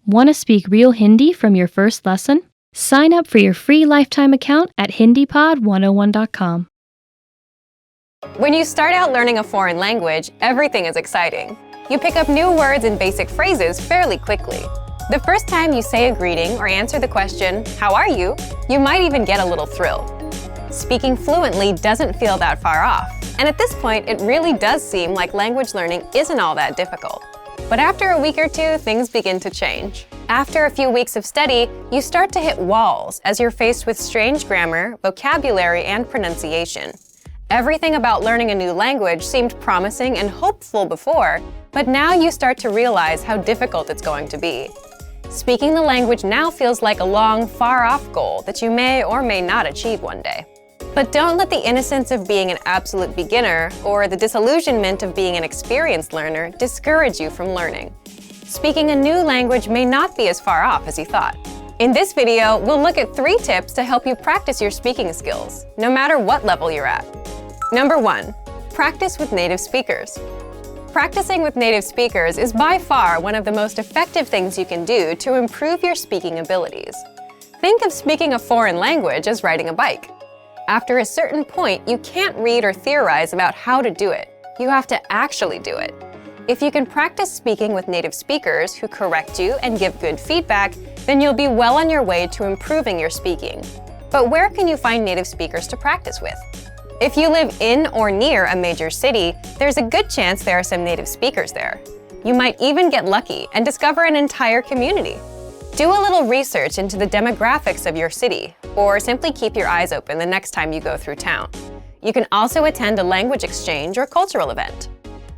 Want to speak real Hindi from your first lesson? Sign up for your free lifetime account at HindiPod101.com. When you start out learning a foreign language, everything is exciting. You pick up new words and basic phrases fairly quickly. The first time you say a greeting or answer the question, "How are you?" you might even get a little thrill. Speaking fluently doesn't feel that far off, and at this point, it really does seem like language learning isn't all that difficult. But after a week or two, things begin to change. After a few weeks of study, you start to hit walls as you're faced with strange grammar, vocabulary, and pronunciation. Everything about learning a new language seemed promising and hopeful before, but now you start to realize how difficult it's going to be. Speaking the language now feels like a long, far-off goal that you may or may not achieve one day. But don't let the innocence of being an absolute beginner or the disillusionment of being an experienced learner discourage you from learning. Speaking a new language may not be as far off as you thought. In this video, we'll look at 3 tips to help you practice your speaking skills, no matter what level you're at. Number 1, practice with native speakers. Practicing with native speakers is by far one of the most effective things you can do to improve your speaking abilities. Think of speaking a foreign language as riding a bike. After a certain point, you can't read or theorize about how to do it. You have to actually do it. If you can practice speaking with native speakers who correct you and give good feedback, then you'll be well on your way to improving your speaking. But where can you find native speakers to practice with? If you live in or near a major city, there's a good chance there are some native speakers there. You might even get lucky and discover an entire community. Do a little research into the demographics of your city, or simply keep your eyes open the next time you go through town. You can also attend a language exchange or cultural event.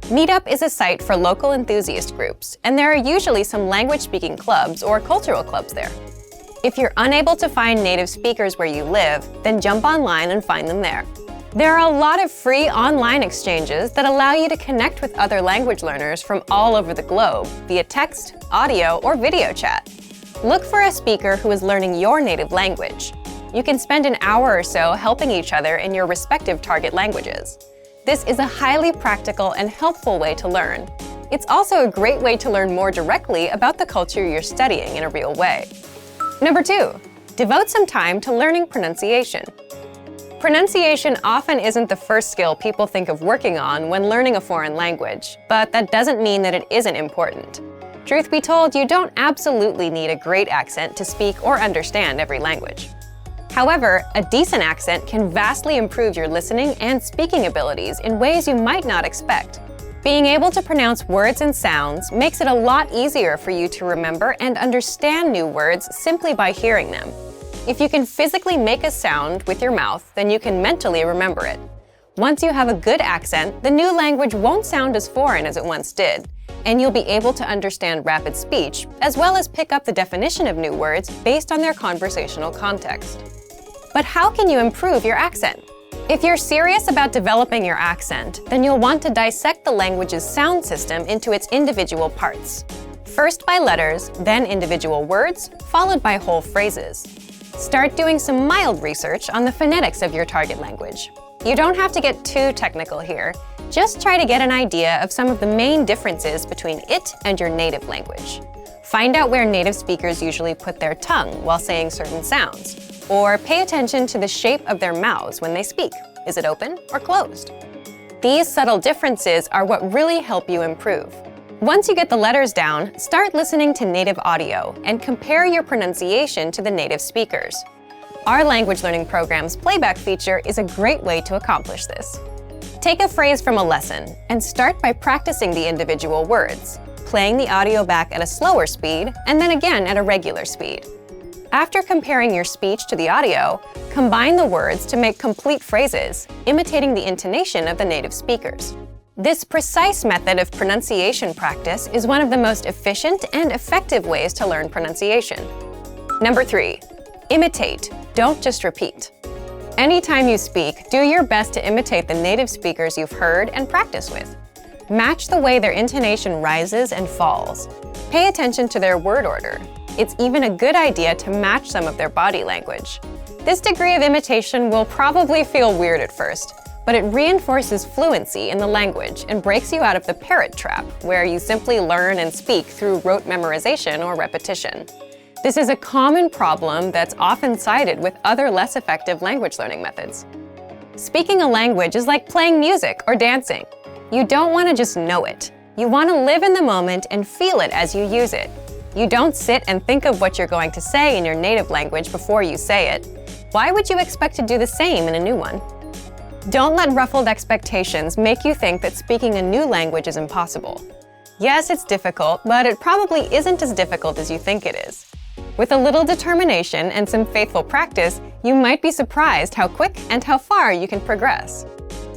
Meetup is a site for local enthusiast groups, and there are usually some language-speaking clubs or cultural clubs there. If you're unable to find native speakers where you live, then jump online and find them there. There are a lot of free online exchanges that allow you to connect with other language learners from all over the globe via text, audio, or video chat. Look for a speaker who is learning your native language. You can spend an hour or so helping each other in your respective target languages. This is a highly practical and helpful way to learn. It's also a great way to learn more directly about the culture you're studying in a real way. Number 2, devote some time to learning pronunciation. Pronunciation often isn't the first skill people think of working on when learning a foreign language, but that doesn't mean that it isn't important. Truth be told, you don't absolutely need a great accent to speak or understand every language. However, a decent accent can vastly improve your listening and speaking abilities in ways you might not expect. Being able to pronounce words and sounds makes it a lot easier for you to remember and understand new words simply by hearing them. If you can physically make a sound with your mouth, then you can mentally remember it. Once you have a good accent, the new language won't sound as foreign as it once did, and you'll be able to understand rapid speech, as well as pick up the definition of new words based on their conversational context. But how can you improve your accent? If you're serious about developing your accent, then you'll want to dissect the language's sound system into its individual parts. First by letters, then individual words, followed by whole phrases. Start doing some mild research on the phonetics of your target language. You don't have to get too technical here. Just try to get an idea of some of the main differences between it and your native language. Find out where native speakers usually put their tongue while saying certain sounds, or pay attention to the shape of their mouths when they speak. Is it open or closed? These subtle differences are what really help you improve. Once you get the letters down, start listening to native audio and compare your pronunciation to the native speakers. Our language learning program's playback feature is a great way to accomplish this. Take a phrase from a lesson and start by practicing the individual words, playing the audio back at a slower speed and then again at a regular speed. After comparing your speech to the audio, combine the words to make complete phrases, imitating the intonation of the native speakers. This precise method of pronunciation practice is one of the most efficient and effective ways to learn pronunciation. Number 3, imitate, don't just repeat. Anytime you speak, do your best to imitate the native speakers you've heard and practice with. Match the way their intonation rises and falls. Pay attention to their word order. It's even a good idea to match some of their body language. This degree of imitation will probably feel weird at first, but it reinforces fluency in the language and breaks you out of the parrot trap, where you simply learn and speak through rote memorization or repetition. This is a common problem that's often cited with other less effective language learning methods. Speaking a language is like playing music or dancing. You don't want to just know it. You want to live in the moment and feel it as you use it. You don't sit and think of what you're going to say in your native language before you say it. Why would you expect to do the same in a new one? Don't let ruffled expectations make you think that speaking a new language is impossible. Yes, it's difficult, but it probably isn't as difficult as you think it is. With a little determination and some faithful practice, you might be surprised how quick and how far you can progress.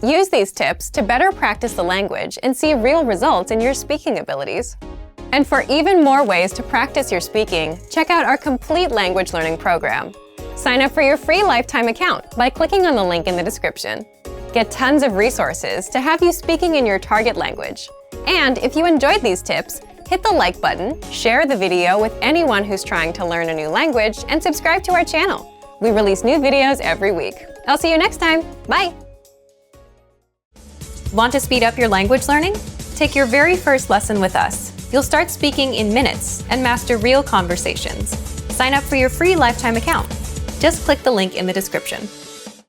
Use these tips to better practice the language and see real results in your speaking abilities. And for even more ways to practice your speaking, check out our complete language learning program. Sign up for your free lifetime account by clicking on the link in the description. Get tons of resources to have you speaking in your target language. And if you enjoyed these tips, hit the like button, share the video with anyone who's trying to learn a new language, and subscribe to our channel. We release new videos every week. I'll see you next time. Bye! Want to speed up your language learning? Take your very first lesson with us. You'll start speaking in minutes and master real conversations. Sign up for your free lifetime account. Just click the link in the description.